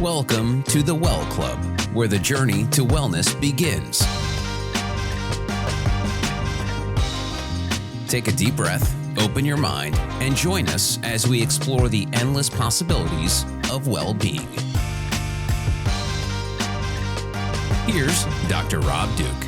Welcome to the Well Club, where the journey to wellness begins. Take a deep breath, open your mind, and join us as we explore the endless possibilities of well-being. Here's Dr. Rob Douk.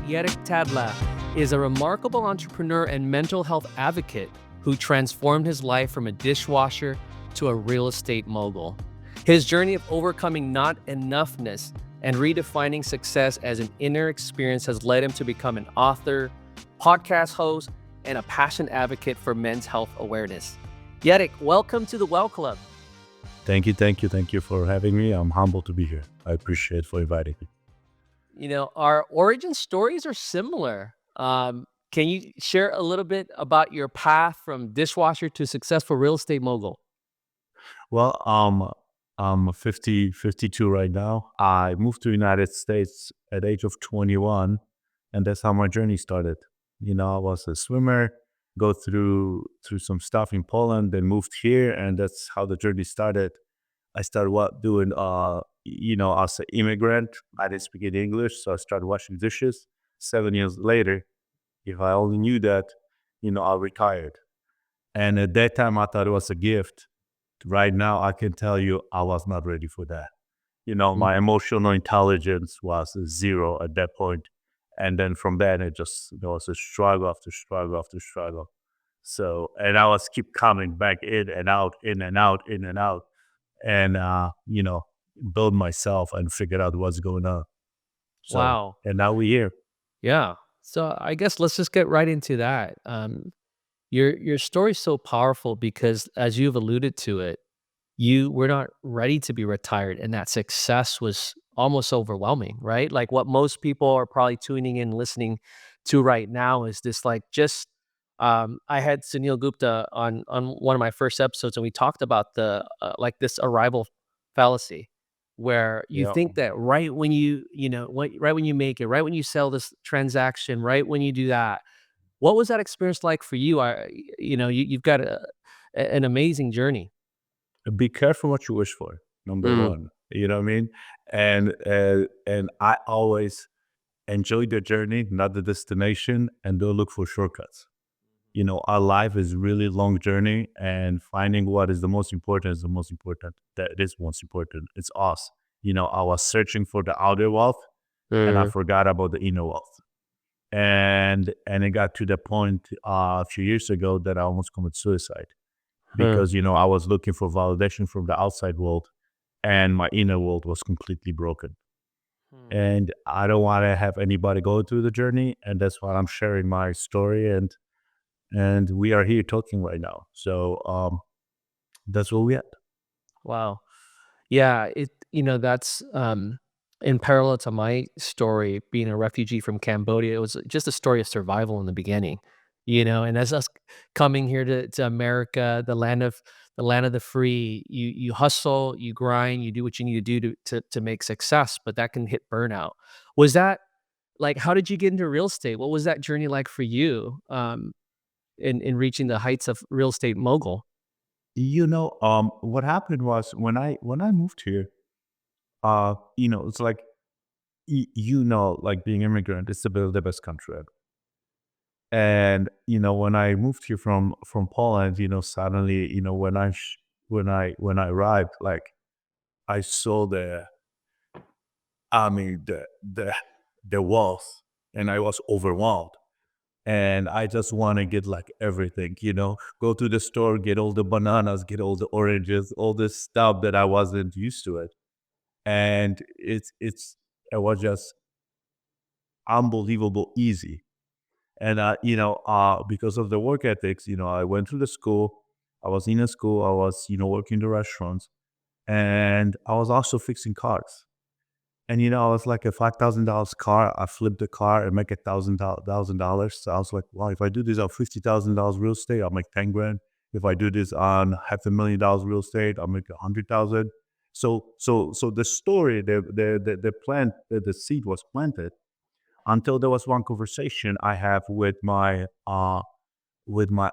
Jarek Tadla is a remarkable entrepreneur and mental health advocate who transformed his life from a dishwasher to a real estate mogul. His journey of overcoming not enoughness and redefining success as an inner experience has led him to become an author, podcast host, and a passionate advocate for men's health awareness. Jarek, welcome to the Well Club. Thank you for having me. I'm humbled to be here. I appreciate for inviting me. You know, our origin stories are similar. Can you share a little bit about your path from dishwasher to successful real estate mogul? Well, I'm 52 right now. I moved to the United States at the age of 21, and that's how my journey started. You know, I was a swimmer, go through some stuff in Poland, then moved here, and that's how the journey started. I started doing, as an immigrant. I didn't speak any English, so I started washing dishes. 7 years later, if I only knew that, I retired. And at that time, I thought it was a gift. Right now, I can tell you I was not ready for that. My emotional intelligence was zero at that point. And then from then, there was a struggle after struggle after struggle. So, and I was keep coming back in and out, in and out, in and out. And, build myself and figure out what's going on. So, Wow. and now we're here. Yeah. So I guess let's just get right into that. Your story's so powerful because, as you've alluded to it, you were not ready to be retired, and that success was almost overwhelming, right? Like what most people are probably tuning in, listening to right now is this, like, just. I had Sunil Gupta on one of my first episodes, and we talked about the like this arrival fallacy, where you Yeah. think that right when right when you make it, right when you sell this transaction, right when you do that. What was that experience like for you? You've got an amazing journey. Be careful what you wish for, number Mm, one. You know what I mean? And I always enjoy the journey, not the destination, and don't look for shortcuts. Our life is really long journey, and finding what is the most important is the most important. That is most important. It's us. I was searching for the outer wealth, and I mm, forgot about the inner wealth. And it got to the point a few years ago that I almost committed suicide mm. because I was looking for validation from the outside world, and my inner world was completely broken. Hmm. And I don't want to have anybody go through the journey, and that's why I'm sharing my story, and we are here talking right now. So that's where we at. Wow. Yeah, that's in parallel to my story being a refugee from Cambodia. It was just a story of survival in the beginning, and as us coming here to America, the land of the free, you hustle, you grind, you do what you need to do to make success, but that can hit burnout. Was that like, how did you get into real estate? What was that journey like for you in reaching the heights of real estate mogul? What happened was when I moved here, it's like like being immigrant, it's the best country ever. And when I moved here from Poland, suddenly, when I arrived, like I saw the wealth, and I was overwhelmed. And I just want to get like everything, go to the store, get all the bananas, get all the oranges, all this stuff that I wasn't used to it. And it was just unbelievable easy. And because of the work ethics, I went to the school. I was in a school. I was working the restaurants, and I was also fixing cars. And I was like a $5,000 car. I flipped the car and make $1,000. So I was like, wow, if I do this on $50,000 real estate, I'll make 10 grand. If I do this on $500,000 real estate, I'll make 100,000. So the story, the plant, the seed was planted until there was one conversation I have with my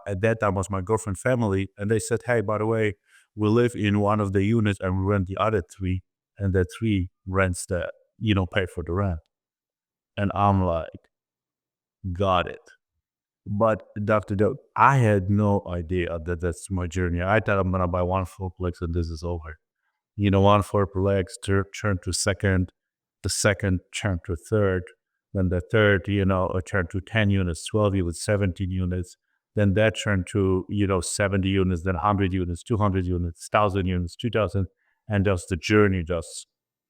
at that time was my girlfriend family, and they said, hey, by the way, we live in one of the units and we rent the other three, and the three rents the, pay for the rent. And I'm like, got it. But Dr. Doug, I had no idea that that's my journey. I thought I'm gonna buy one fourplex and this is over. One fourplex turn to second, the second turned to third, then the third, turned to 10 units, 12 units, 17 units. Then that turned to, 70 units, then 100 units, 200 units, 1,000 units, 2,000. And just the journey just,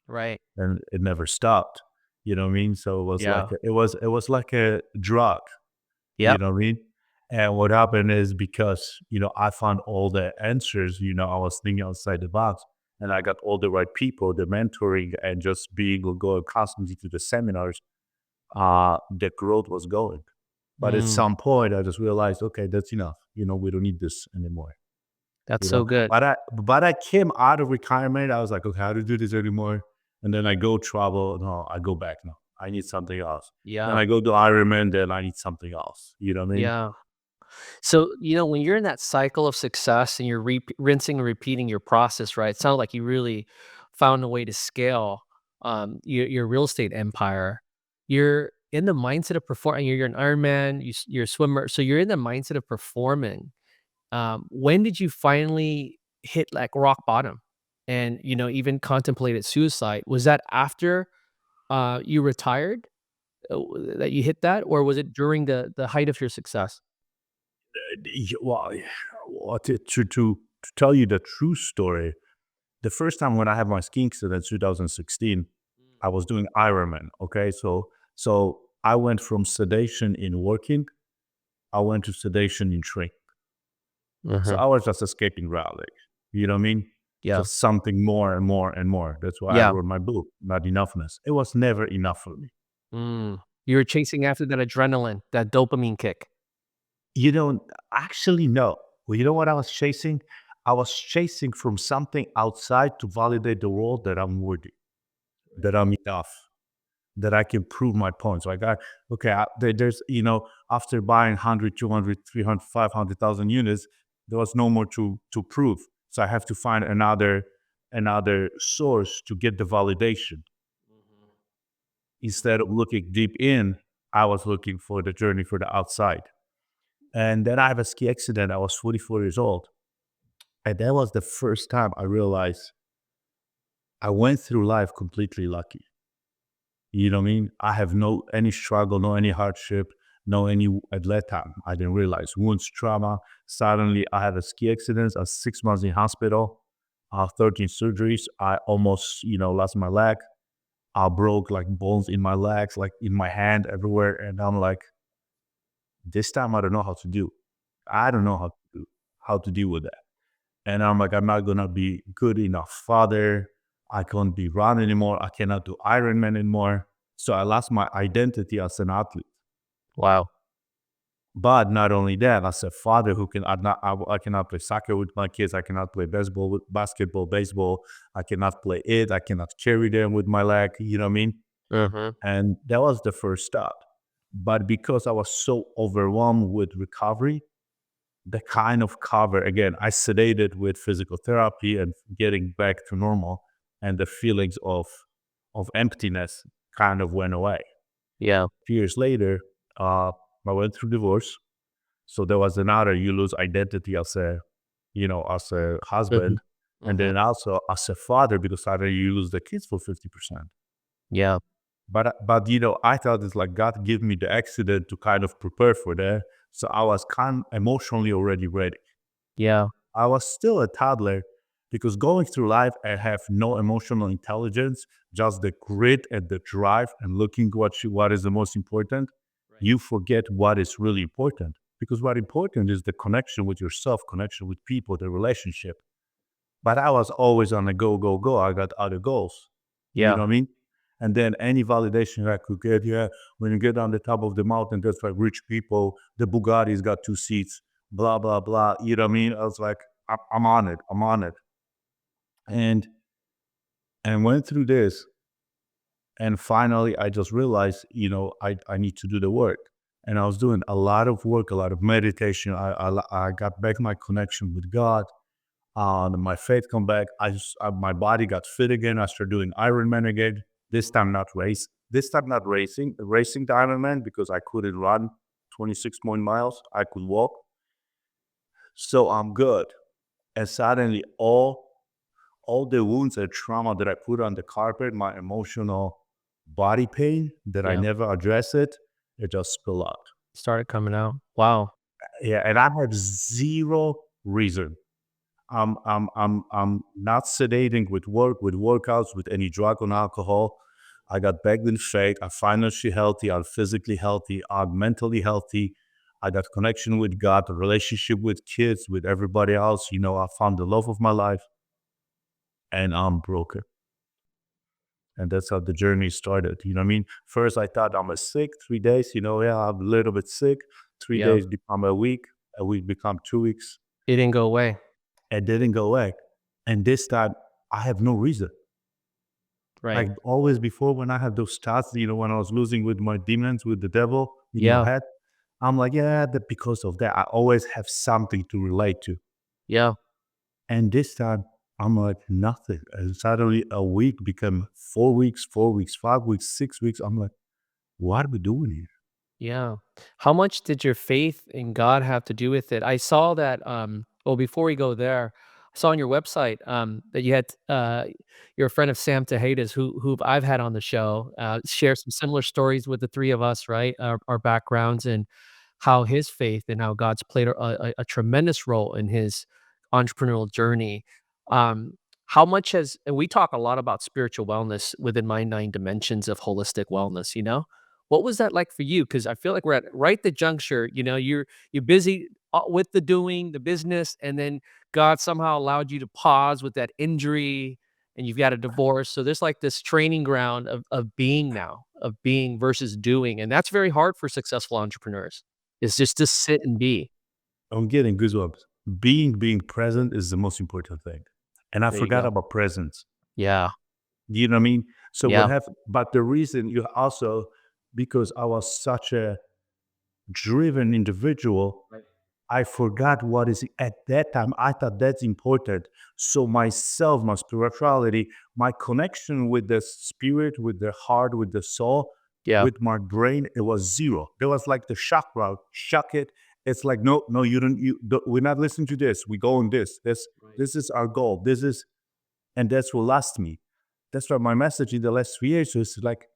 Right. and it never stopped. You know what I mean? So it was like, Yeah. it was like a drug. You Yep. know what I mean? And what happened is because, I found all the answers, I was thinking outside the box, and I got all the right people, the mentoring, and just being going constantly to the seminars, the growth was going. But at Mm, some point I just realized, okay, that's enough. We don't need this anymore. that's so good. But I came out of retirement. I was like, okay, how to do this anymore? And then I go travel. No, I go back. No, I need something else. Then Yeah. I go to Ironman. Then I need something else. You know what I mean? Yeah. So, when you're in that cycle of success and you're rinsing and repeating your process, right? It sounds like you really found a way to scale your real estate empire. You're in the mindset of performing. You're an Ironman. You're a swimmer, so you're in the mindset of performing. When did you finally hit like rock bottom, and even contemplated suicide? Was that after you retired that you hit that, or was it during the height of your success? Well, to tell you the true story, the first time when I had my skiing accident in 2016, I was doing Ironman. Okay, so I went from sedation in working, I went to sedation in training. So Uh-huh. I was just escaping reality. You know what I mean? Yeah. Just something more and more and more. That's why I Yeah. wrote my book, Not Enoughness. It was never enough for me. You were chasing after that adrenaline, that dopamine kick. You know, actually, no. Well, you know what I was chasing? I was chasing from something outside to validate the world that I'm worthy, that I'm enough, that I can prove my points. Like, okay, there's, after buying 100, 200, 300, 500,000 units, there was no more to prove. So I have to find another source to get the validation. Instead of looking deep in, I was looking for the journey for the outside. And then I have a ski accident. I was 44 years old. And that was the first time I realized I went through life completely lucky. You know what I mean? I have no any struggle, no any hardship, no any at that time. I didn't realize wounds, trauma. Suddenly I had a ski accident. I was 6 months in hospital, 13 surgeries. I almost, lost my leg. I broke like bones in my legs, like in my hand, everywhere. And I'm like, this time I don't know how to do. I don't know how to deal with that. And I'm like, I'm not gonna be good enough father. I can't be run anymore. I cannot do Ironman anymore. So I lost my identity as an athlete. Wow. But not only that, as a father who I cannot play soccer with my kids. I cannot play basketball, baseball. I cannot play it. I cannot carry them with my leg. You know what I mean? Mhm. And that was the first step. But because I was so overwhelmed with recovery, the kind of cover again, I sedated with physical therapy and getting back to normal, and the feelings of emptiness kind of went away. Yeah. A few years later, I went through divorce. So there was another, you lose identity as a husband, Mhm. and Mhm. then also as a father, because either you lose the kids for 50%. Yeah. But I thought it's like God gave me the accident to kind of prepare for that. So I was kind emotionally already ready. Yeah. I was still a toddler because going through life, I have no emotional intelligence, just the grit and the drive and looking what is the most important. Right. You forget what is really important, because what important is the connection with yourself, connection with people, the relationship. But I was always on a go, go, go. I got other goals. You Yeah. know what I mean? And then any validation I could get, yeah, when you get on the top of the mountain, there's like rich people, the Bugatti's got 2 seats, blah, blah, blah. You know what I mean? I was like, I'm on it. I'm on it. And went through this. And finally, I just realized, I need to do the work. And I was doing a lot of work, a lot of meditation. I got back my connection with God. My faith come back. My body got fit again. I started doing Ironman again. This time not race. This time not racing the Ironman because I couldn't run 26 more miles. I could walk. So I'm good. And suddenly all the wounds and trauma that I put on the carpet, my emotional body pain that I Yeah. never addressed it just spilled out. Started coming out. Wow. Yeah, and I have zero reason. I'm not sedating with work, with workouts, with any drug or alcohol. I got bagged in shape. I'm financially healthy. I'm physically healthy. I'm mentally healthy. I got connection with God, a relationship with kids, with everybody else. I found the love of my life, and I'm broken. And that's how the journey started. You know what I mean? First, I thought I'm sick, 3 days. Yeah, I'm a little bit sick. Three Yeah. days become a week become 2 weeks. It didn't go away. It didn't go away. And this time, I have no reason. Right. Like always before, when I have those thoughts, when I was losing with my demons, with the devil in my Yeah. head, I'm like, yeah, that because of that, I always have something to relate to. Yeah. And this time, I'm like, nothing. And suddenly a week became 4 weeks, 4 weeks, 5 weeks, 6 weeks. I'm like, what are we doing here? Yeah. How much did your faith in God have to do with it? I saw that, well, before we go there, I saw on your website, that you had, you're a friend of Sam Tejeda's who I've had on the show, share some similar stories with the three of us, right? Our backgrounds and how his faith and how God's played a tremendous role in his entrepreneurial journey. How much has, and we talk a lot about spiritual wellness within my 9 dimensions of holistic wellness, you know? What was that like for you? Because I feel like we're at right the juncture, you're busy, with the doing, the business, and then God somehow allowed you to pause with that injury, and you've got a divorce, so there's, like, this training ground of being now, of being versus doing, and that's very hard for successful entrepreneurs, is just to sit and be. I'm getting goosebumps. Being present is the most important thing. And I There you forgot go. about presence. Yeah, You know what I mean? So what yeah, happened? But the reason you also, because I was such a driven individual, right, I forgot what is at that time. I thought that's important. So myself, my spirituality, my connection with the spirit, with the heart, with the soul, yeah, with my brain, it was zero. There was like the chakra, shock it. It's like, no, no, we're not listening to this. We go on this. right, This is our goal. And that's what lost me. That's why my message in the last 3 years is like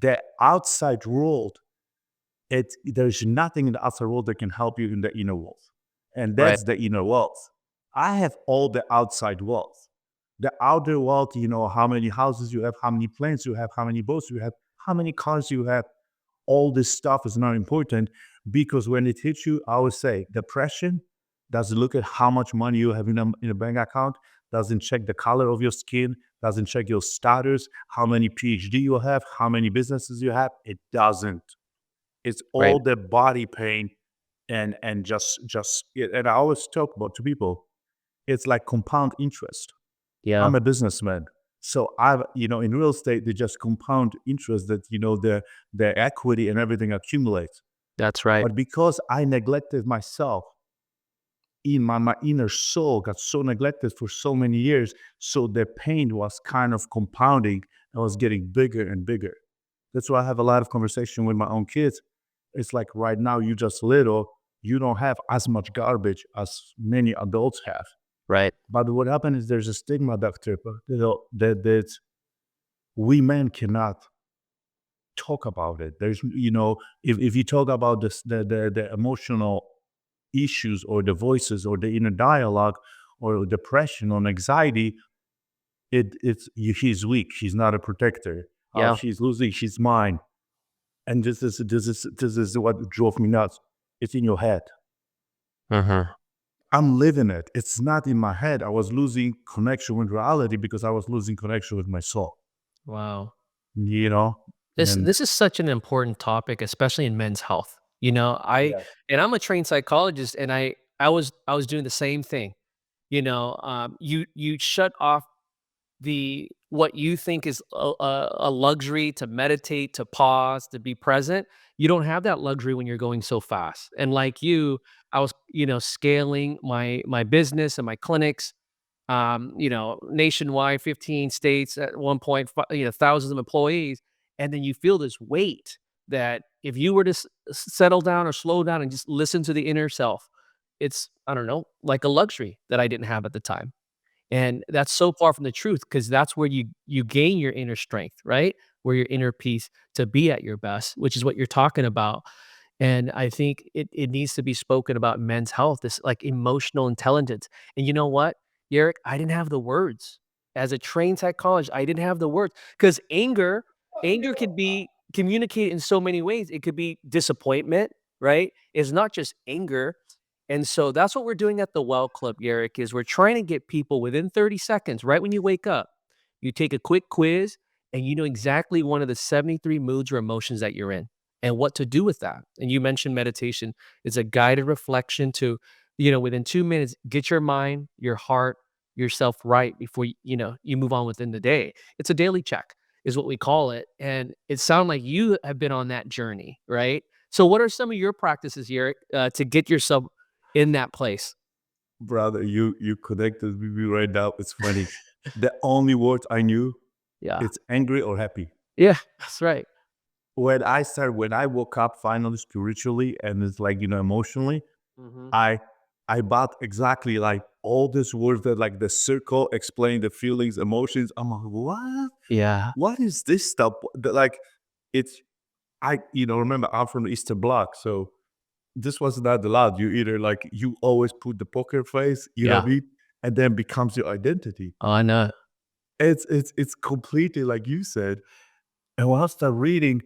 the outside world, there's nothing in the outside world that can help you in the inner world. And right, that's the inner world. I have all the outside world. The outer world, how many houses you have, how many planes you have, how many boats you have, how many cars you have. All this stuff is not important because when it hits you, I would say depression doesn't look at how much money you have in a bank account, doesn't check the color of your skin, doesn't check your status, how many PhD you have, how many businesses you have. It doesn't. It's right, all the body pain and just and I always talk about to people, it's like compound interest. yeah, I'm a businessman. So in real estate, they just compound interest that, the equity and everything accumulates. that's right, But because I neglected myself, in my inner soul got so neglected for so many years, so the pain was kind of compounding and was getting bigger and bigger. That's why I have a lot of conversation with my own kids. It's like right now you just little, you don't have as much garbage as many adults have. right, But what happened is there's a stigma, doctor, that we men cannot talk about it. There's, if you talk about this, the emotional issues or the voices or the inner dialogue or depression or anxiety, he's weak. He's not a protector. yeah, She's losing his mind. And this is what drove me nuts. It's in your head. uh-huh, I'm living it. It's not in my head. I was losing connection with reality because I was losing connection with my soul. wow. You know, This and this is such an important topic, especially in men's health. yeah, I'm a trained psychologist, and I was doing the same thing. You shut off the what you think is a luxury to meditate, to pause, to be present, You don't have that luxury when you're going so fast. And like you, I was, scaling my business and my clinics, nationwide, 15 states at one point, thousands of employees. And then you feel this weight that if you were to settle down or slow down and just listen to the inner self, it's, I don't know, like a luxury that I didn't have at the time. And that's so far from the truth because that's where you gain your inner strength, right? Where your inner peace to be at your best, which is what you're talking about. And I think it needs to be spoken about in men's health, this like emotional intelligence. And you know what, Eric, I didn't have the words. As a trained psychologist, I didn't have the words because anger could be communicated in so many ways. It could be disappointment, right? It's not just anger. And so that's what we're doing at the Well Club, Eric, is we're trying to get people within 30 seconds, right when you wake up, you take a quick quiz and you know exactly one of the 73 moods or emotions that you're in and what to do with that. And you mentioned meditation is a guided reflection to, within 2 minutes, get your mind, your heart, yourself right before you move on within the day. It's a daily check, is what we call it. And it sounds like you have been on that journey, right? So, what are some of your practices, Eric, to get yourself in that place? Brother, you connected with me right now. It's funny. The only words I knew, Yeah. it's angry or happy. Yeah, that's right. When I woke up finally spiritually and it's like, emotionally, Mhm. I I bought exactly like all these words that like the circle explain the feelings, emotions. I'm like, what? Yeah. What is this stuff? Like it's remember I'm from the Eastern Bloc, so this was not allowed. You either like you always put the poker face, you know Yeah. what I mean? And then becomes your identity. Oh, I know. It's completely like you said. And when I start reading,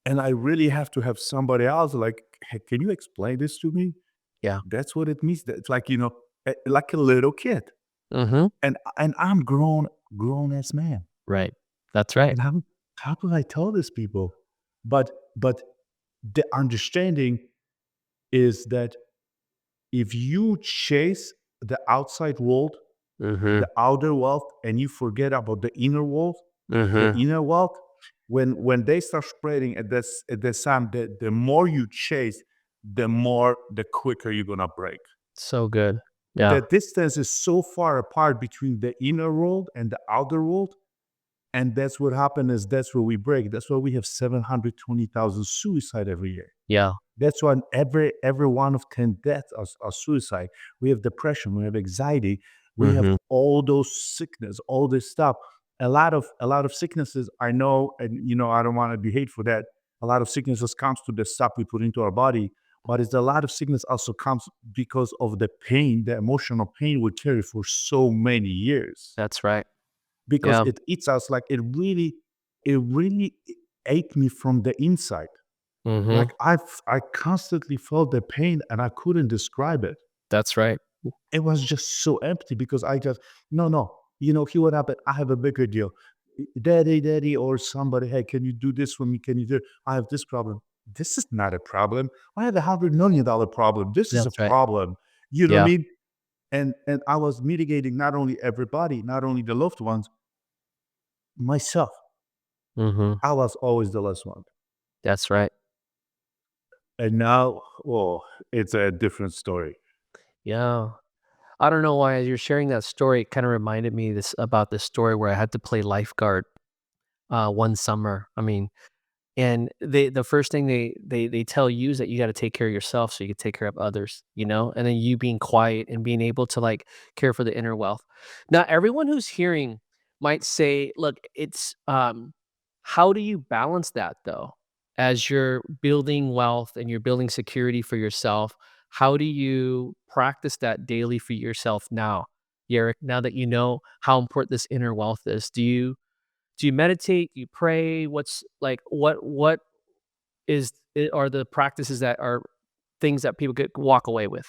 and I really have to have somebody else like, hey, can you explain this to me? Yeah. That's what it means. It's like, like a little kid. Mhm. And I'm grown as man. Right. That's right. And how can I tell these people? But the understanding is that if you chase the outside world, Mhm. the outer world, and you forget about the Mhm. inner world, when they start spreading at this time, the more you chase, the quicker you're gonna break. So good. Yeah. The distance is so far apart between the inner world and the outer world. And that's what happened is that's where we break. That's why we have 720,000 suicide every year. Yeah. That's why every one of 10 deaths are suicide. We have depression, we have anxiety, we have Mhm. all those sickness, all this stuff. A lot of sicknesses I know, and I don't want to be hateful that a lot of sicknesses comes to the stuff we put into our body, but it's a lot of sickness also comes because of the pain, the emotional pain we carry for so many years. That's right. Because Yeah. it eats us like it really ate me from the inside. Mhm. Like I constantly felt the pain and I couldn't describe it. That's right. It was just so empty because I just no. He what happened? I have a bigger deal. Daddy, or somebody, hey, can you do this for me? Can you do I have this problem. This is not a problem. I have $100 million problem. This is a That's right. problem. You know what I Yeah. mean? And I was mitigating not only everybody, not only the loved ones, myself. Mhm. I was always the last one. That's right. And now, oh, it's a different story. Yeah. I don't know why as you're sharing that story, it kinda reminded me this story where I had to play lifeguard, one summer. I mean, and the first thing they tell you is that you gotta take care of yourself so you can take care of others, and then you being quiet and being able to, like, care for the inner wealth. Now, everyone who's hearing might say, "Look, it's, how do you balance that, though? As you're building wealth and you're building security for yourself, how do you practice that daily for yourself now, Yerrick, now that you know how important this inner wealth is? Do you meditate? Do you pray? What's like what are the practices that are things that people could walk away with?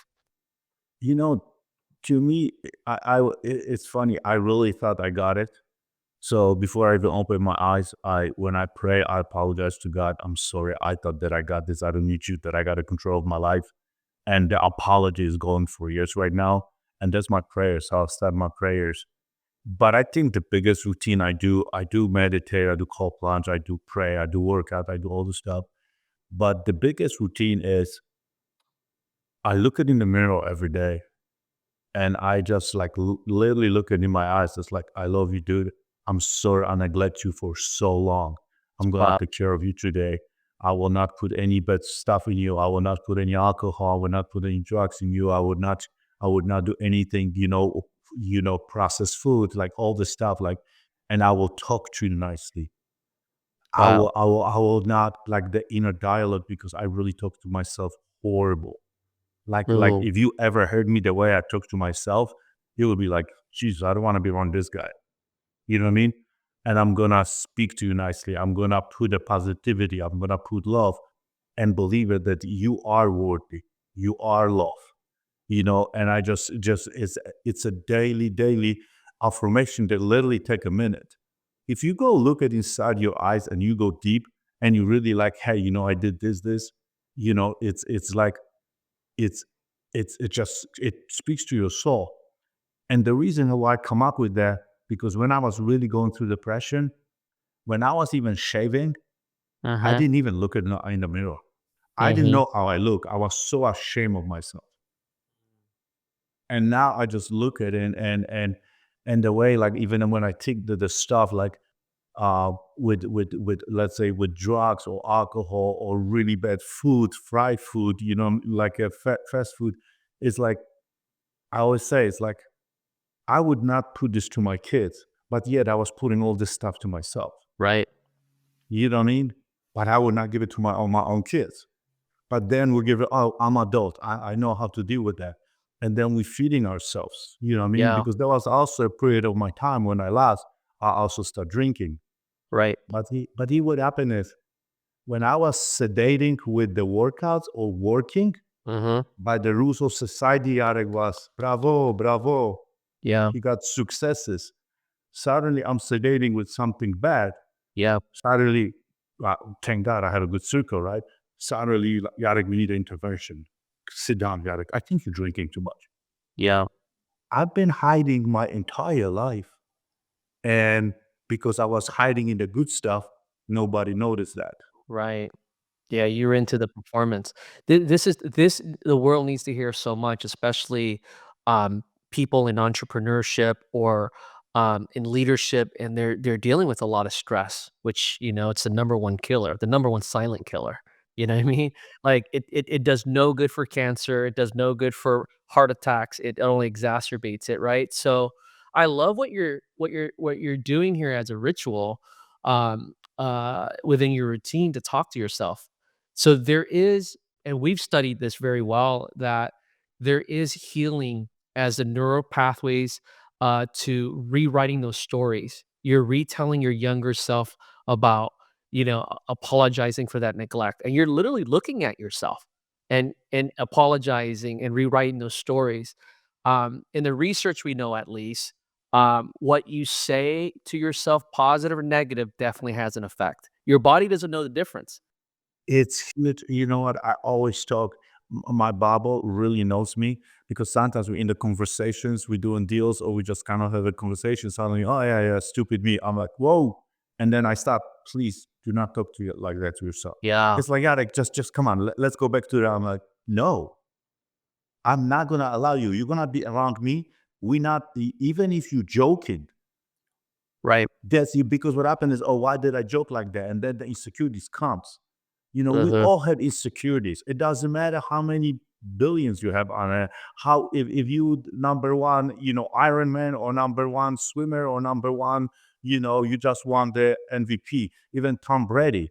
You know, to me, it's funny. I really thought I got it. So before I even open my eyes, when I pray, I apologize to God. I'm sorry. I thought that I got this. I don't need you. That I got a control of my life. And the apology is going for years right now. And that's my prayers. So I'll start my prayers. But I think the biggest routine I do meditate, I do cold plunge, I do pray, I do workout, I do all the stuff. But the biggest routine is I look it in the mirror every day and I just like literally look it in my eyes. It's like, I love you, dude. I'm sorry I neglect you for so long. I'm gonna Wow. take care of you today. I will not put any bad stuff in you. I will not put any alcohol. I will not put any drugs in you. I would not do anything, processed food, like all this stuff. Like, and I will talk to you nicely. Wow. I will not like the inner dialogue because I really talk to myself horrible. Like Mm, if you ever heard me the way I talk to myself, you will be like, Jesus, I don't want to be around this guy. You know what I mean? And I'm gonna speak to you nicely. I'm gonna put a positivity. I'm gonna put love and believe it that you are worthy. You are love. And I just it's a daily affirmation that literally take a minute. If you go look at inside your eyes and you go deep and you really like, hey, I did this, it's like it's it speaks to your soul. And the reason why I come up with that, because when I was really going through depression, when I was even shaving, I mhm, didn't even look in the mirror. I didn't mhm. know how I look. I was so ashamed of myself. And now I just look at it and the way, like, even when I take the stuff like with let's say with drugs or alcohol or really bad food, fried food, like a fast food, it's like I always say, it's like I would not put this to my kids, but yet I was putting all this stuff to myself. Right. You know what I mean? But I would not give it to my own kids. But then we give it, oh, I'm adult. I know how to deal with that. And then we're feeding ourselves. You know what I mean? Yeah. Because there was also a period of my time when I lost, I also started drinking. Right. But what happened is when I was sedating with the workouts or working, Mhm. by the rules of society, Jarek was bravo, bravo. Yeah. He got successes. Suddenly I'm sedating with something bad. Yeah. Suddenly, thank God I had a good circle, right? Suddenly, like, Jarek, we need an intervention. Sit down, Jarek. I think you're drinking too much. Yeah. I've been hiding my entire life. And because I was hiding in the good stuff, nobody noticed that. Right. Yeah, you're into the performance. The world needs to hear so much, especially, people in entrepreneurship or, in leadership, and they're dealing with a lot of stress, which, it's the number one killer, the number one silent killer, you know what I mean? Like, it does no good for cancer, it does no good for heart attacks, it only exacerbates it, right? So, I love what you're doing here as a ritual, within your routine to talk to yourself. So there is, and we've studied this very well, that there is healing as the neural pathways to rewriting those stories. You're retelling your younger self about, apologizing for that neglect, and you're literally looking at yourself and apologizing and rewriting those stories. In the research, we know at least what you say to yourself, positive or negative, definitely has an effect. Your body doesn't know the difference. You know what? I always talk. My Bible really knows me because sometimes we're in the conversations, we're doing deals, or we just kind of have a conversation. Suddenly, oh yeah, yeah, stupid me. I'm like, whoa, and then I stop. Please do not talk to you like that to yourself. Yeah. It's like, yeah, like just come on. Let's go back to that. I'm like, no, I'm not gonna allow you. You're gonna be around me. We not even if you joking. Right. That's you because what happened is, oh, why did I joke like that? And then the insecurities comes. We Mhm. all have insecurities. It doesn't matter how many billions you have on it. How if you number one, Iron Man or number one swimmer or number one, you just won the MVP. Even Tom Brady,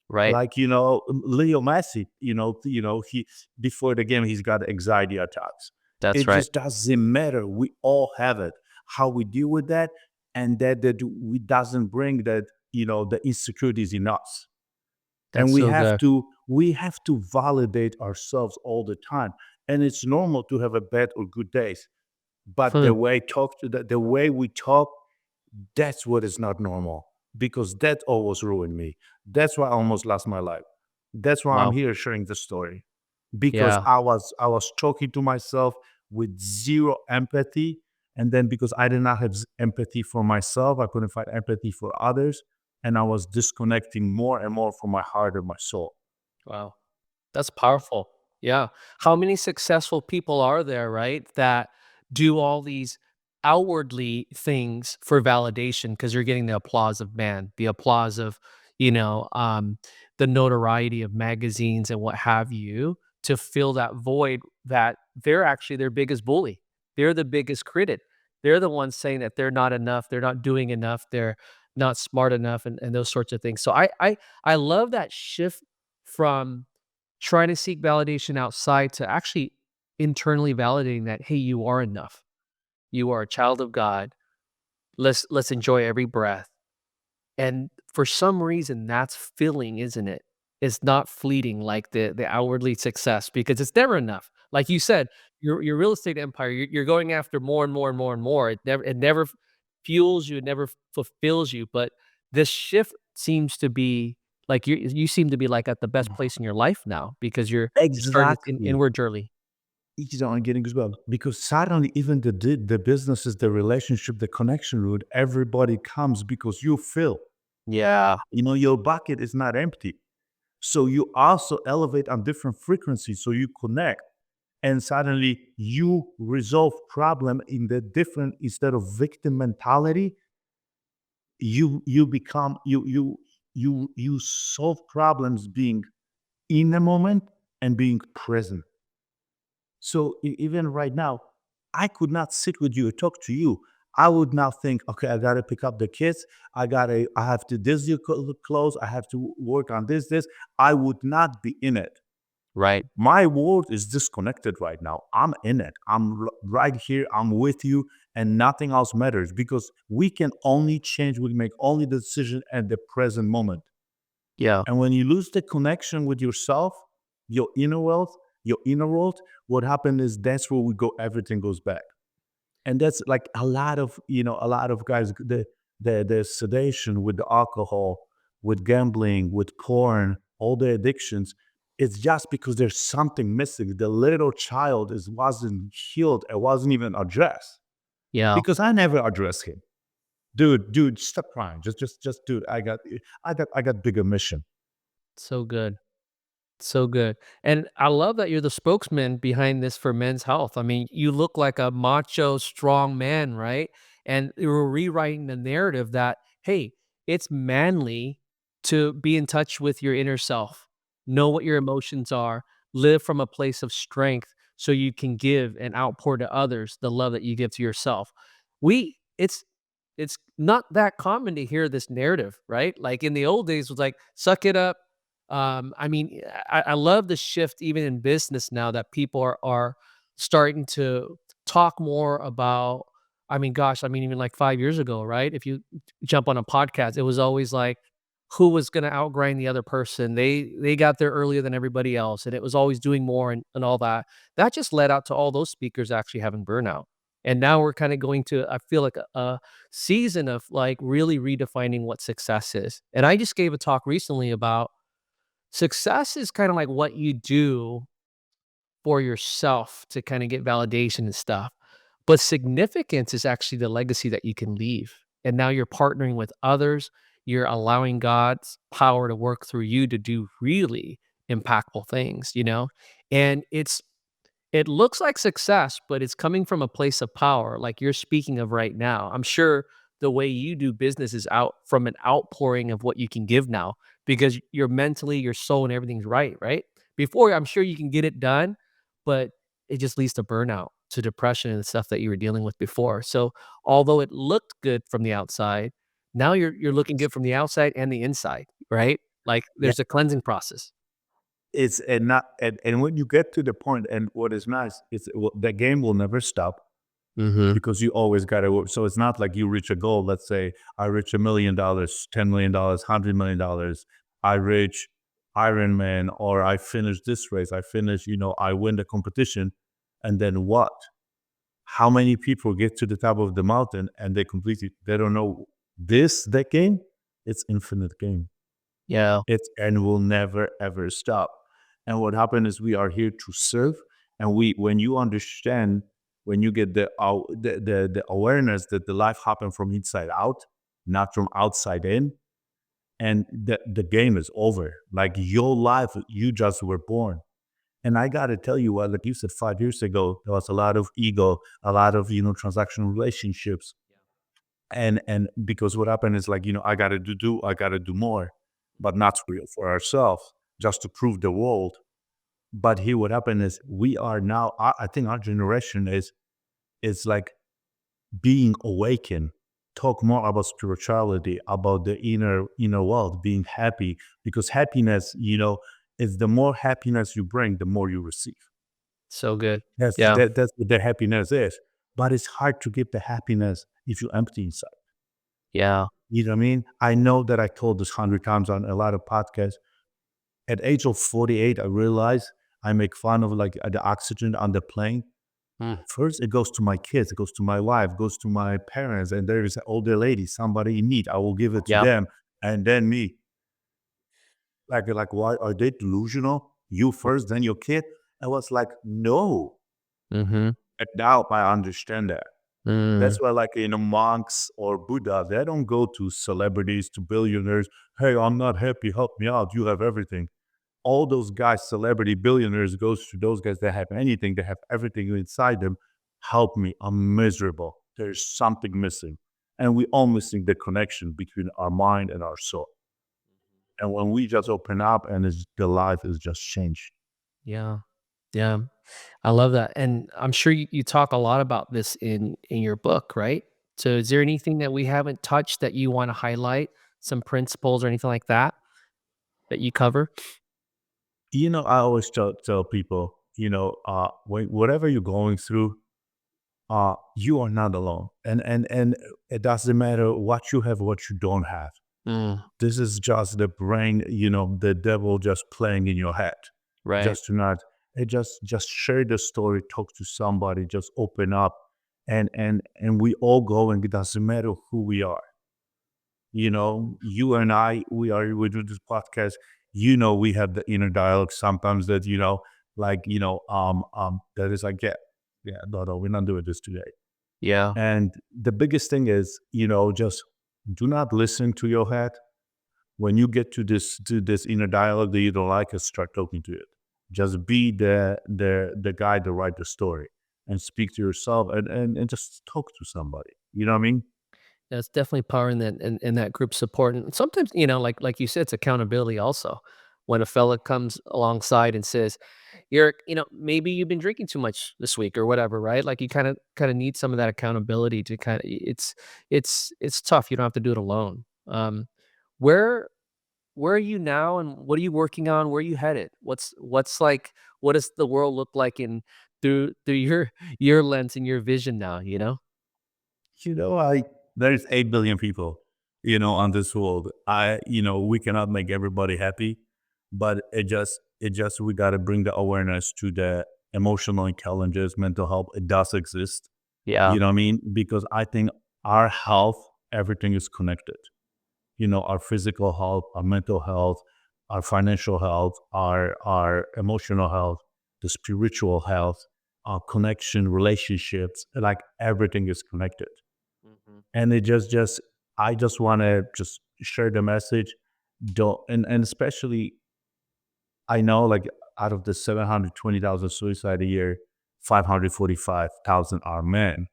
Right. like Leo Messi, he before the game he's got anxiety attacks. That's It right. just doesn't matter. We all have it. How we deal with that, and that we doesn't bring that the insecurities in us. And That's so good. we have to validate ourselves all the time. And it's normal to have a bad or good days, but Hmm. the way we talk, that's what is not normal, because that almost ruined me. That's why I almost lost my life. That's why I'm Wow. here sharing the story, because Yeah. I was talking to myself with zero empathy. And then because I did not have empathy for myself, I couldn't find empathy for others, and I was disconnecting more and more from my heart and my soul. Wow. That's powerful. Yeah. How many successful people are there, right, that do all these outwardly things for validation because you're getting the applause of man, the applause of, you know, the notoriety of magazines and what have you, to fill that void that they're actually their biggest bully. They're the biggest critic. They're the ones saying that they're not enough, they're not doing enough, they're not smart enough, and those sorts of things. So I love that shift from trying to seek validation outside to actually internally validating that, hey, you are enough. You are a child of God. Let's enjoy every breath. And for some reason, that's filling, isn't it? It's not fleeting like the outwardly success because it's never enough. Like you said, your real estate empire, you're going after more and more and more and more. It never fuels you, it never fulfills you. But this shift seems to be like you seem to be like at the best place in your life now because you're starting this Exactly. inward journey. You know, I'm getting goosebumps because suddenly even the businesses, the relationship, the connection route, everybody comes because you fill. Yeah. You know, your bucket is not empty. So you also elevate on different frequencies. So you connect. And suddenly you resolve problem in the different instead of victim mentality, you become you solve problems being in the moment and being present. So even right now, I could not sit with you or talk to you. I would now think, okay, I gotta pick up the kids. I have to this your clothes. I have to work on this. I would not be in it. Right. My world is disconnected right now. I'm in it. Right here. I'm with you, and nothing else matters because we can only change. We make only the decision at the present moment. Yeah. And when you lose the connection with yourself, your inner wealth, your inner world, what happened is that's where we go. Everything goes back, and that's like a lot of guys. The sedation with the alcohol, with gambling, with porn, all the addictions. It's just because there's something missing. The little child is wasn't healed. It wasn't even addressed Yeah. because I never addressed him. Dude, stop crying. Just, dude. I got bigger mission. So good. So good. And I love that you're the spokesman behind this for men's health. I mean, you look like a macho, strong man, right? And you're rewriting the narrative that, hey, it's manly to be in touch with your inner self, know what your emotions are, live from a place of strength so you can give and outpour to others the love that you give to yourself. We, it's not that common to hear this narrative, right? Like in the old days, it was like, suck it up. I mean, I love the shift even in business now that people are starting to talk more about. I mean, gosh, I mean, even like 5 years ago, right? If you jump on a podcast, it was always like who was going to outgrind the other person. They got there earlier than everybody else, and it was always doing more and all that. That just led out to all those speakers actually having burnout. And now we're kind of going to, I feel like a season of like really redefining what success is. And I just gave a talk recently about success is kind of like what you do for yourself to kind of get validation and stuff. But significance is actually the legacy that you can leave. And now you're partnering with others. You're allowing God's power to work through you to do really impactful things, you know? And it looks like success, but it's coming from a place of power, like you're speaking of right now. I'm sure the way you do business is out from an outpouring of what you can give now because you're mentally, your soul, and everything's right, right? Before, I'm sure you can get it done, but it just leads to burnout, to depression, and the stuff that you were dealing with before. So, although it looked good from the outside, now you're looking good from the outside and the inside, right? Like Yeah. there's a cleansing process. It's and not and when you get to the point, and what is nice, the game will never stop Mhm. because you always got to work. So it's not like you reach a goal. Let's say I reach $1 million, $10 million, $100 million. I reach Ironman, or I finish this race. I finish, I win the competition, and then what? How many people get to the top of the mountain and they don't know this that game? It's infinite game. Yeah. It's and will never ever stop. And what happened is we are here to serve. And when you understand, when you get the awareness that the life happened from inside out, not from outside in, and the game is over. Like your life, you just were born. And I gotta tell you, like you said, 5 years ago, there was a lot of ego, a lot of transactional relationships, and because what happened is like I gotta do more, but not real for ourselves, just to prove the world. But here, what happened is we are now. I think our generation is like being awakened. Talk more about spirituality, about the inner world, being happy, because happiness, is the more happiness you bring, the more you receive. So good. That's Yeah. that's what the happiness is. But it's hard to give the happiness if you're empty inside. Yeah. You know what I mean? I know that I told this 100 times on a lot of podcasts. At age of 48, I realized I make fun of like the oxygen on the plane. Mm. First, it goes to my kids, it goes to my wife, goes to my parents, and there is an older lady, somebody in need. I will give it to Yeah. them, and then me. Like, why are they delusional? You first, then your kid. I was like, no. Mm-hmm. And now I understand that. Mm. That's why, like, monks or Buddha, they don't go to celebrities, to billionaires. Hey, I'm not happy. Help me out. You have everything. All those guys, celebrity billionaires, goes to those guys that have anything. They have everything inside them. Help me. I'm miserable. There's something missing. And we all missing the connection between our mind and our soul. And when we just open up and the life is just changed. Yeah. Yeah. I love that. And I'm sure you talk a lot about this in your book, right? So is there anything that we haven't touched that you want to highlight? Some principles or anything like that that you cover? I always tell people, whatever you're going through, you are not alone. And it doesn't matter what you have, what you don't have. Mm, This is just the brain, the devil just playing in your head. right. Just to not, just share the story, talk to somebody, just open up, and we all going. It doesn't matter who we are. You and I, we do this podcast. We have the inner dialogue sometimes that that is like, yeah, no, we're not doing this today. Yeah. And the biggest thing is, just do not listen to your head. When you get to this inner dialogue that you don't like, start talking to it. Just be the guy to write the story and speak to yourself, and just talk to somebody. You know what I mean? That's definitely power in that group support. And sometimes, like you said, it's accountability also. When a fella comes alongside and says, "You're, maybe you've been drinking too much this week or whatever," right? Like you kind of need some of that accountability to kind of it's tough. You don't have to do it alone. Where where are you now and what are you working on? Where are you headed? What's like what does the world look like in through your lens and your vision now, you know? I there's 8 billion people, on this world. We cannot make everybody happy, but it just we gotta bring the awareness to the emotional challenges, mental health. It does exist. Yeah. You know what I mean? Because I think our health, everything is connected. Our physical health, our mental health, our financial health, our emotional health, the spiritual health, our connection, relationships, like everything is connected. Mhm. And it just I just want to just share the message. Don't and especially I know, like, out of the 720,000 suicide a year, 545,000 are men.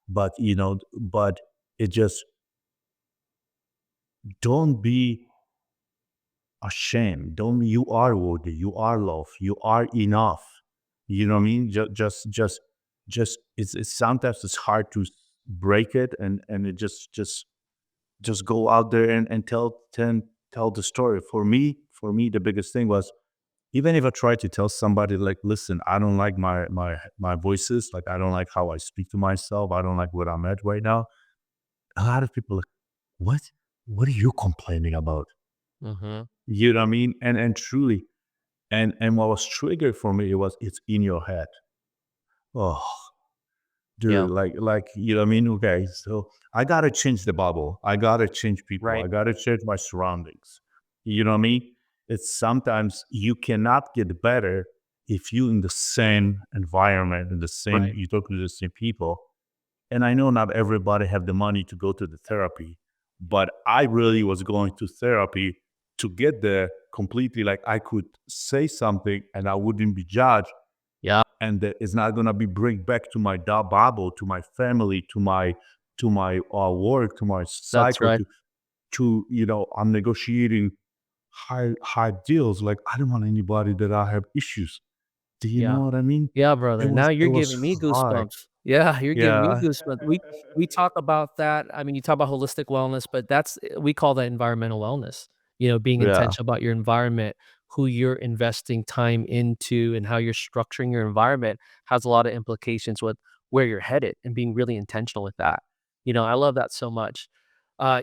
But it just don't be ashamed. Don't You are worthy. You are loved. You are enough. You know what I mean? Just it's sometimes it's hard to break it, and it just go out there and tell the story. For me, the biggest thing was, even if I try to tell somebody, like, listen, I don't like my voices, like, I don't like how I speak to myself, I don't like what I'm at right now. A lot of people are like, what are you complaining about? Mhm. You know what I mean? And truly, and what was triggered for me, it's in your head. Oh, Yeah. dude, like, you know what I mean? Okay, so I gotta change the bubble. I gotta change people. I Right. gotta change my surroundings. You know what I mean? It's sometimes you cannot get better if you in the same environment, in the same Right. you talk to the same people. And I know not everybody have the money to go to the therapy, But I really was going to therapy to get there completely. Like I could say something and I wouldn't be judged, Yeah, and that it's not gonna be bring back to my Bible, to my family, to my work, to my that's cycle, right. I'm negotiating high deals. Like I don't want anybody that I have issues. Do you know Yeah. what I mean? Yeah, It brother. was Now it you're was giving me hard. goosebumps. Yeah, you're giving me Yeah. goosebumps. We talk about that. I mean, you talk about holistic wellness, but that's we call that environmental wellness. Being Yeah. intentional about your environment, who you're investing time into, and how you're structuring your environment has a lot of implications with where you're headed and being really intentional with that. I love that so much.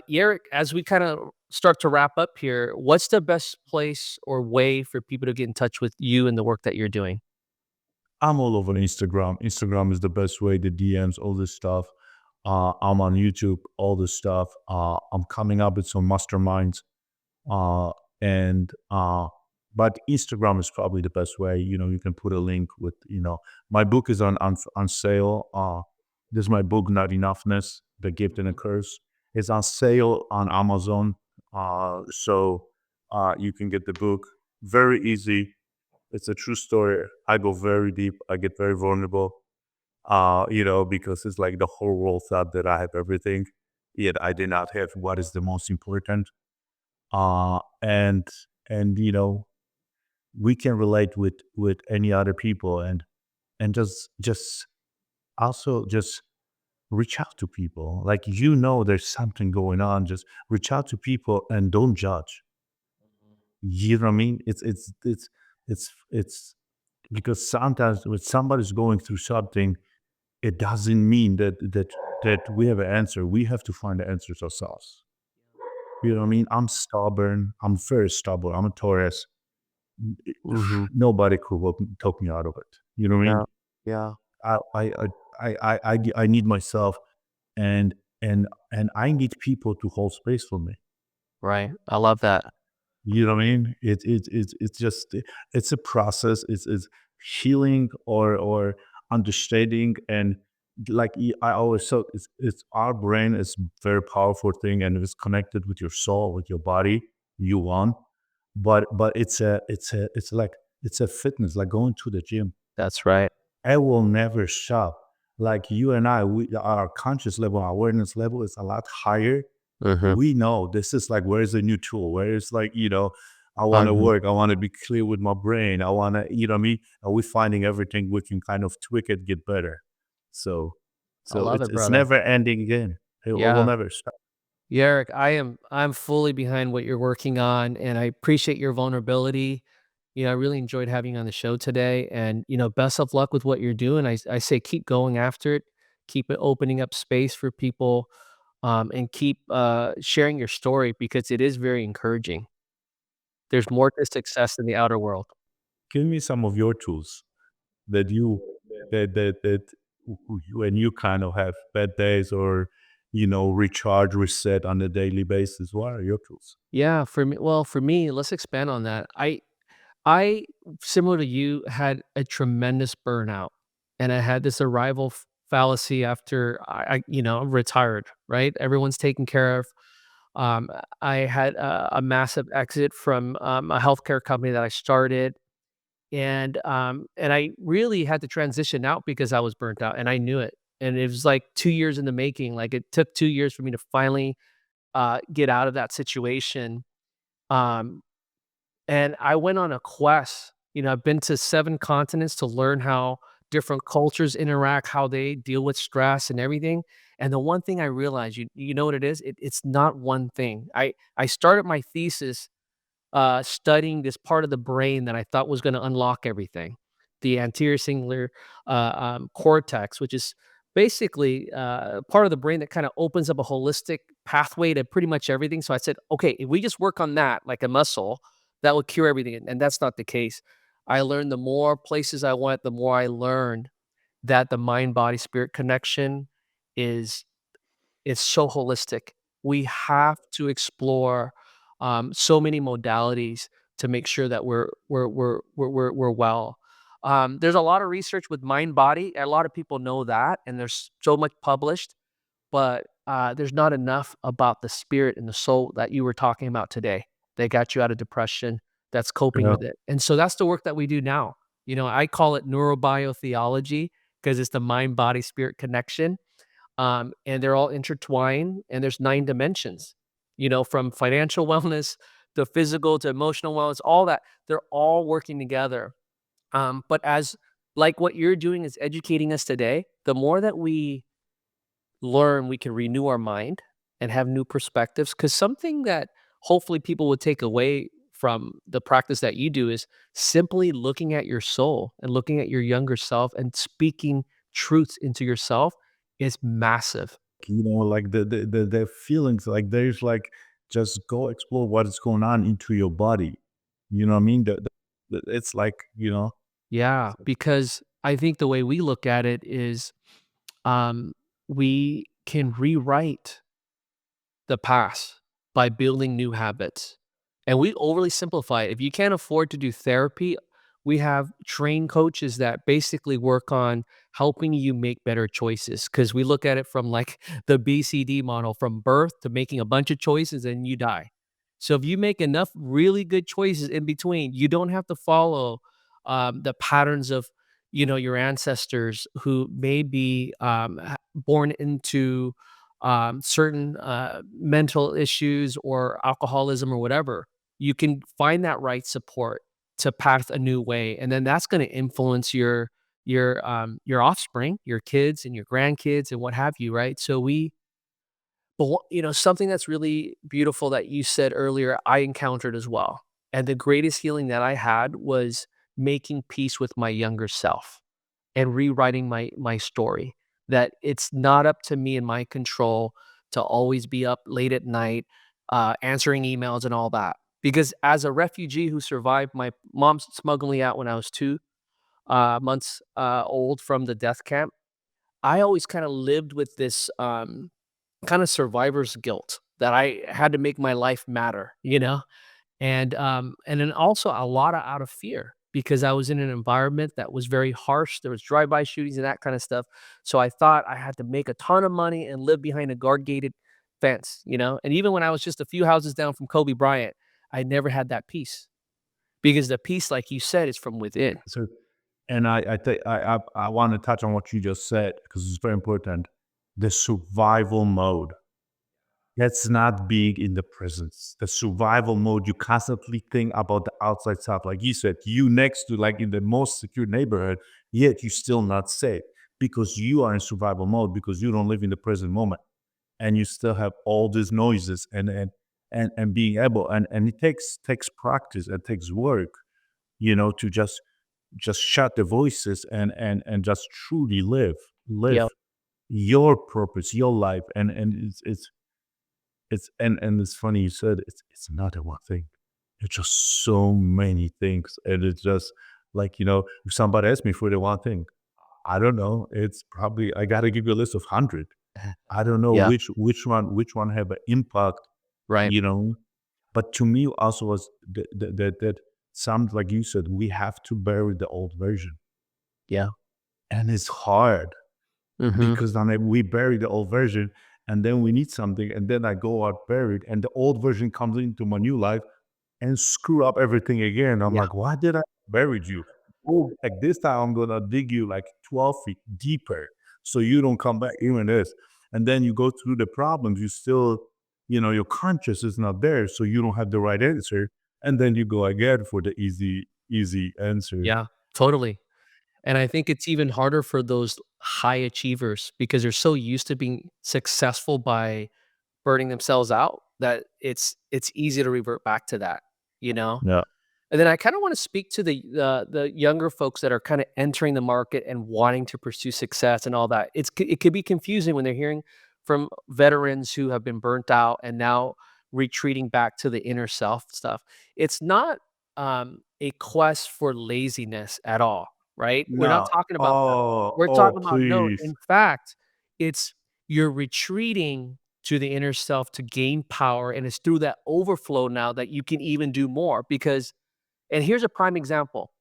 Eric, as we kind of start to wrap up here, what's the best place or way for people to get in touch with you and the work that you're doing? I'm all over Instagram. Instagram is the best way, the DMs, all this stuff. I'm on YouTube, all this stuff. I'm coming up with some masterminds. Uh, and but Instagram is probably the best way. You can put a link with, my book is on sale. This is my book, Not Enoughness, The Gift and the Curse. It's on sale on Amazon. So you can get the book very easy. It's a true story. I go very deep. I get very vulnerable. Because it's like the whole world thought that I have everything, yet I did not have what is the most important. And we can relate with any other people, and just also just reach out to people. Like, there's something going on. Just reach out to people and don't judge. You know what I mean? It's because sometimes when somebody's going through something, it doesn't mean that we have an answer. We have to find the answers ourselves. You know what I mean? I'm stubborn. I'm very stubborn. I'm a Taurus. Mhm. Nobody could talk me out of it. You know what I mean? Yeah. Yeah. I I need myself, and and I need people to hold space for me. Right. I love that. You know what I mean? It's just it's a process. It's healing or understanding, and like I always said, it's our brain is very powerful thing, and it's connected with your soul, with your body. You want, but it's a fitness, like going to the gym. That's right. I will never stop. Like you and I, our conscious level, our awareness level is a lot higher. Mhm. We know this is like, where's the new tool? Where is like, I want to Mhm. work. I want to be clear with my brain. I want to, what I mean? Are we finding everything we can kind of tweak it, get better? So, I so love it's it, it's brother. never ending again. It will Yeah. never stop. Eric, I'm fully behind what you're working on, and I appreciate your vulnerability. I really enjoyed having you on the show today, and, best of luck with what you're doing. I say keep going after it, keep it opening up space for people, and keep, sharing your story because it is very encouraging. There's more to success in the outer world. Give me some of your tools that when you kind of have bad days, or recharge, reset on a daily basis. What are your tools? Yeah, for me, let's expand on that. I, similar to you, had a tremendous burnout, and I had this arrival fallacy after retired, right? Everyone's taken care of. Um, I had a massive exit from a healthcare company that I started, and I really had to transition out because I was burnt out, and I knew it. And it was like 2 years in the making. Like it took 2 years for me to finally get out of that situation. Um, and I went on a quest. I've been to 7 continents to learn how different cultures interact, how they deal with stress and everything. And the one thing I realized, you know what it is? It's not one thing. I started my thesis studying this part of the brain that I thought was gonna unlock everything, the anterior cingulate cortex, which is basically part of the brain that kinda opens up a holistic pathway to pretty much everything. So I said, "Okay, if we just work on that like a muscle, that would cure everything," and that's not the case. I learned the more places I went, the more I learned that the mind, body, spirit connection is it's so holistic. We have to explore, so many modalities to make sure that we're well. There's a lot of research with mind body. A lot of people know that, and there's so much published. but there's not enough about the spirit and the soul that you were talking about today. They got you out of depression, that's coping Yeah. with it. And so that's the work that we do now. I call it neurobiotheology because it's the mind, body, spirit connection. And they're all intertwined, and there's 9 dimensions, from financial wellness to physical to emotional wellness, all that. They're all working together. But as like what you're doing is educating us today, the more that we learn, we can renew our mind and have new perspectives. Because something that hopefully people would take away from the practice that you do is simply looking at your soul and looking at your younger self and speaking truths into yourself is massive. Like the feelings, like there's like, just go explore what is going on into your body. You know what I mean? It's like, Yeah, because I think the way we look at it is um, we can rewrite the past by building new habits. And we overly simplify it. If you can't afford to do therapy, we have trained coaches that basically work on helping you make better choices. Because we look at it from like the BCD model, from birth to making a bunch of choices and you die. So if you make enough really good choices in between, you don't have to follow the patterns of your ancestors who may be born into certain mental issues or alcoholism or whatever. You can find that right support to path a new way, and then that's going to influence your offspring, your kids and your grandkids and what have you, right? So something that's really beautiful that you said earlier, I encountered as well, and the greatest healing that I had was making peace with my younger self and rewriting my story, that it's not up to me and my control to always be up late at night, answering emails and all that. Because as a refugee who survived my mom smuggling me out when I was 2 months old from the death camp, I always kind of lived with this kind of survivor's guilt that I had to make my life matter. And then also a lot of out of fear because I was in an environment that was very harsh. There was drive-by shootings and that kind of stuff. So I thought I had to make a ton of money and live behind a guard-gated fence. And even when I was just a few houses down from Kobe Bryant, I never had that peace because the peace, like you said, is from within. so, and I think I want to touch on what you just said because it's very important. The survival mode. That's not being in the presence. The survival mode, you constantly think about the outside stuff. Like you said, you next to like in the most secure neighborhood, yet you're still not safe because you are in survival mode because you don't live in the present moment. And you still have all these noises and being able and it takes practice, it takes work, to just shut the voices and just truly live Yeah, your purpose, your life. And and it's funny you said it's not a one thing. It's just so many things. And it's just like, if somebody asks me for the one thing, I don't know. It's probably I gotta give you a list of 100. I don't know yeah, which one have an impact, right. you know. But to me also was that some, like you said, we have to bury the old version. Yeah. And it's hard Mhm. because then we bury the old version and then we need something and then I go out buried and the old version comes into my new life and screw up everything again. I'm Yeah, like, why did I buried you? Oh, like this time I'm gonna dig you like 12 feet deeper so you don't come back even this. And then you go through the problems, you still, your conscious is not there, so you don't have the right answer. And then you go again for the easy answer. yeah, totally. And I think it's even harder for those high achievers because they're so used to being successful by burning themselves out that it's easy to revert back to that, you know? Yeah. And then I kinda wanna speak to the younger folks that are kinda entering the market and wanting to pursue success and all that. It could be confusing when they're hearing from veterans who have been burnt out and now retreating back to the inner self stuff. It's not, a quest for laziness at all, right? We're not No. talking about that. Oh, We're oh, talking about no, please. in fact, it's you're retreating to the inner self to gain power, and it's through that overflow now that you can even do more because and here's a prime example.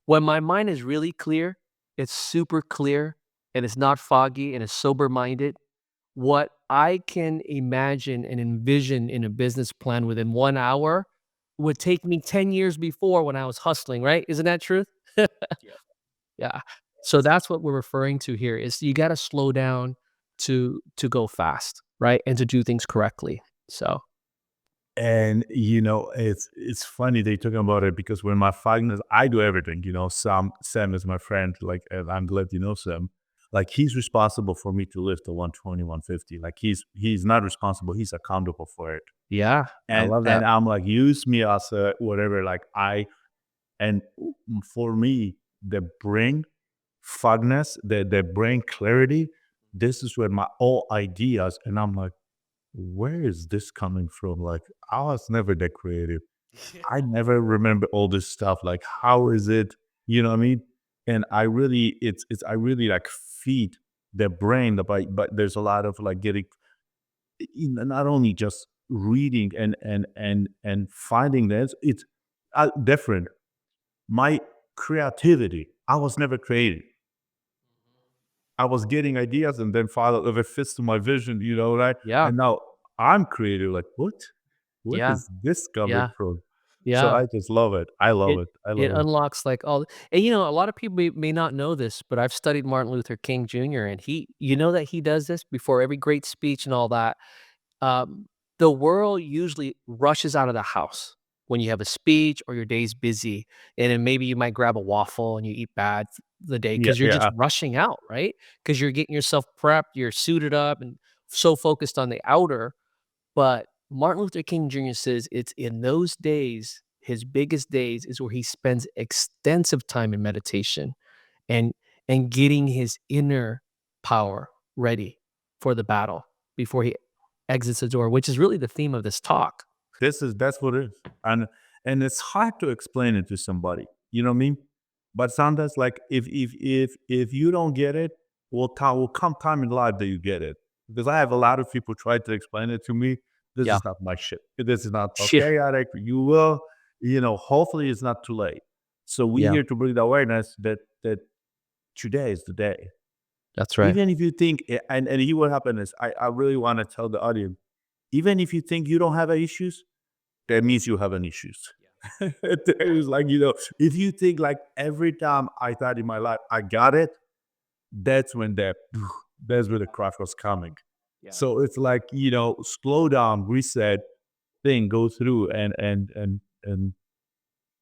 When my mind is really clear, it's super clear, and it's not foggy, and it's sober-minded, what I can imagine and envision in a business plan within 1 hour would take me 10 years before when I was hustling, right? Isn't that truth? Yeah. Yeah. So that's what we're referring to here is you gotta slow down to go fast, right? And to do things correctly. So And it's funny they talking about it because when my partner, I do everything. Sam is my friend. Like, and I'm glad you know Sam. Like, he's responsible for me to lift the 120, 150. Like, he's not responsible. He's accountable for it. yeah, I And love and that. I'm like, use me as a whatever. Like, and for me, the brain fogness, the brain clarity. This is where my all ideas, and I'm like, where is this coming from? Like, I was never that creative. I never remember all this stuff. Like, how is it? You know what I mean? And I really like feed the brain, but there's a lot of like getting, not only just reading and finding this. It's different. My creativity, I was never creative. I was getting ideas and then follow if it fits to my vision, right? Yeah, And now I'm creative. Like, what? Where yeah, is this coming yeah, from? So yeah. I just love it. I love It it. I it love it. unlocks, like, all and, a lot of people may not know this, but I've studied Martin Luther King Jr., and that he does this before every great speech and all that. Um, the world usually rushes out of the house when you have a speech or your day's busy, and then maybe you might grab a waffle and you eat bad the day Yeah, because 'cause you're just yeah. rushing out, right? Because 'Cause you're getting yourself prepped, you're suited up and so focused on the outer, but Martin Luther King Jr. says it's in those days, his biggest days is where he spends extensive time in meditation and getting his inner power ready for the battle before he exits the door, which is really the theme of this talk. That's what it is. And it's hard to explain it to somebody. You know what I mean? But sometimes, like, if you don't get it, will come time in life that you get it. Because I have a lot of people try to explain it to me. This Yeah. is not my shit. This is not Yeah. okay, Jarek. You will, hopefully it's not too late. So we're Yeah, here to bring the awareness that today is the day. that's right. Even if you think, and here what happened is, I really want to tell the audience, even if you think you don't have any issues, that means you have an issues. It's like, if you think like every time I thought in my life I got it, that's when that's where the crash was coming. Yeah. So it's like, slow down, reset, thing, go through and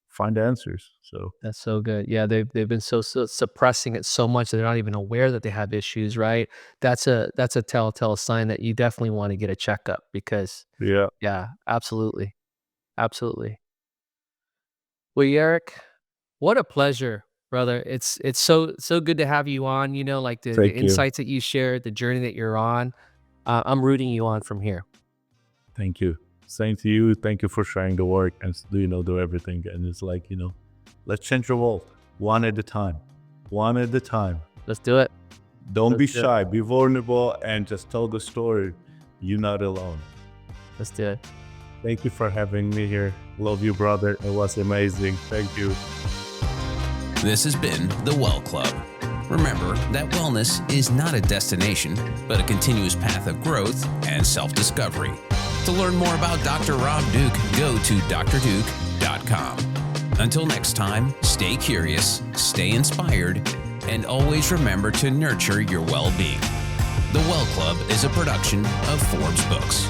find answers. So That's so good. Yeah, they've been so suppressing it so much that they're not even aware that they have issues, right? That's a telltale sign that you definitely wanna get a checkup because yeah. yeah, absolutely. Absolutely. Well, Yarrick, what a pleasure, brother. It's so good to have you on, like the Thank you. insights that you shared, the journey that you're on. I'm rooting you on from here. Thank you. Same to you. Thank you for sharing the work and do everything. And it's like, let's change the world one at a time. One at a time. Let's do it. Don't be Let's do it. shy. Be vulnerable and just tell the story. You're not alone. Let's do it. Thank you for having me here. Love you, brother. It was amazing. Thank you. This has been The Well Club. Remember that wellness is not a destination, but a continuous path of growth and self-discovery. To learn more about Dr. Rob Douk, go to drdouk.com. Until next time, stay curious, stay inspired, and always remember to nurture your well-being. The Well Club is a production of Forbes Books.